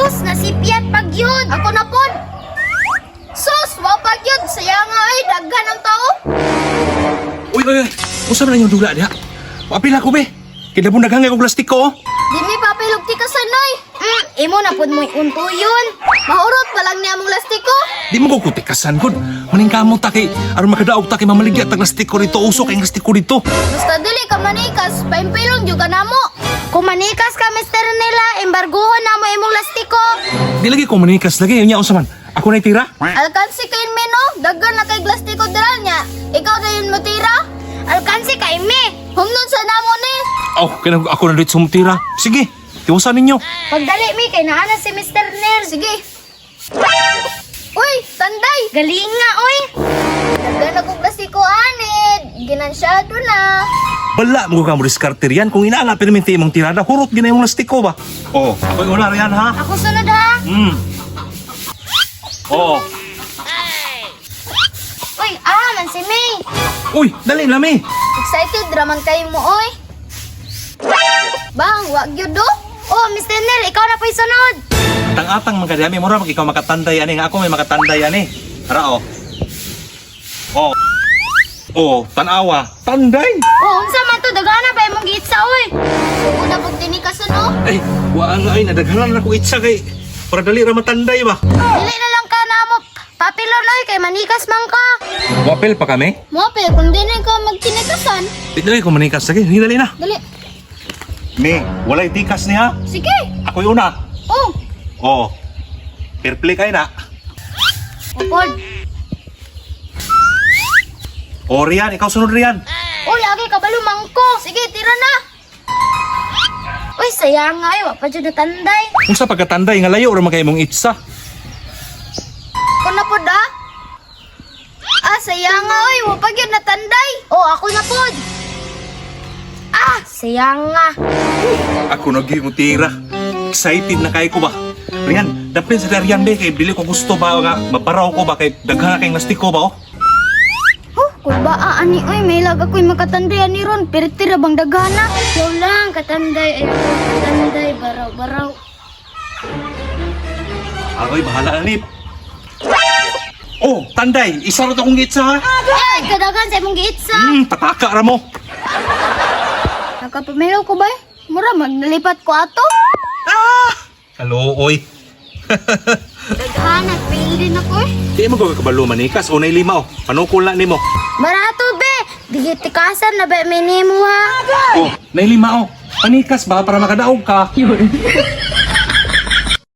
Sus, nasipyat pag yun. Ako na pod. Sus, wapag yun. Saya nga ay, daghan ang tao. Uy, usa man yung dula diha. Apila ko be. Kidabon daghang ko plastik ko. Di mi papilog ti kasanay. Imo na pod mo'y untuyon. Mahurot pa lang niya mong lastiko. Di mo ko kutikasan kun. Maning kamo ta kay aron makadaog ta kay mamaligya tag plastik ko dito uso kay plastik ko dito. Basta dili ka manikas, paimpilong juga namo. Kung manikas ka, Mr. Nila, embargohon na mo imong lastiko. Di lagi ko manikas lagi unya unsa man. Ako na tira. Alkansi kay me no, daghan na kay plastiko diral niya. Ikaw dayon mo tira? Alkansi kay me. Humnon sa namo ni. Oh, kaya ako na dito sumtira. Sige, tiwasan ninyo. Pagdali mi kay naana si Mr. Nel. Sige. Uy, tanday. Galing nga, oy. Daghan na kong plastiko anid. Ginansyado na. Bala mo ka mo diskarter yan kung inaala perminti imong tirada hurot ginay imong plastik ko ba. Oh, ako'y una riyan ha. Ako sunod ha. Oh. Uy, man si May. Uy, dali lami. Excited raman kayo mo, oy. Bang, wag yun do. Oh, Mr. Nel, ikaw na po'y sunod. Tang-atang magkadami mo ra mag ikaw makatanday ani nga ako may makatanday ani. Ara oh. Oh. Oh, tanawa. Tanday. Oh, unsa man to, dagana pa imong giitsa, oy. Suko na pag tinikasan, no? Ay, wa nga ay nadaghanan na ko itsa kay para dali ra matanday ba. Dili na lang ka na mo. Papilon, oy, kay manikas man ka. Wapel pa kami. Mopil, kung di na ka magtinikasan. Di dali ko manikas lagi. Dali na. Dali. Me, walay tikas niya. Sige. Ako'y una. Oh, Oh. Fair play kay na. upod. O Rian, ikaw sunod Rian. Oh, lagi ka balumang ko. Sige, tira na. Uy, sayang nga, wa pa dyan natanday. Kung sa pagkatanday nga layo ra man kay mong itsa. Ako na po da? Sayang nga, oy. Wa pa yun natanday. Oh, ako na po. Sayang nga. Ako nagi mo tira. Excited na kay ko ba. Rian, dapin sa Rian be kay dili ko gusto ba nga mabaraw ko ba kay daghan kay plastik ko ba oh. Kung ba ani, oy. May lag ako'y makatanday ani ron. Pero tira bang dagana? Ikaw lang, katanday. Ayaw katanday. Baraw-baraw. Ako'y bahala na nip. Oh, tanday, isa ro akong gitsa ha. Ay, kadagan sa imong giitsa. Pataka ra mo. Nakapamilaw ko ba eh? Mura, magnalipat ko ato. Hello, oy. Daghan, nagpil din ako eh. Di mo ko kabalo manikas o nay lima oh. Panukol na nimo. Barato be, digitikasan na ba minimo ha? Oh, nay lima oh. Panikas ba para makadaog ka?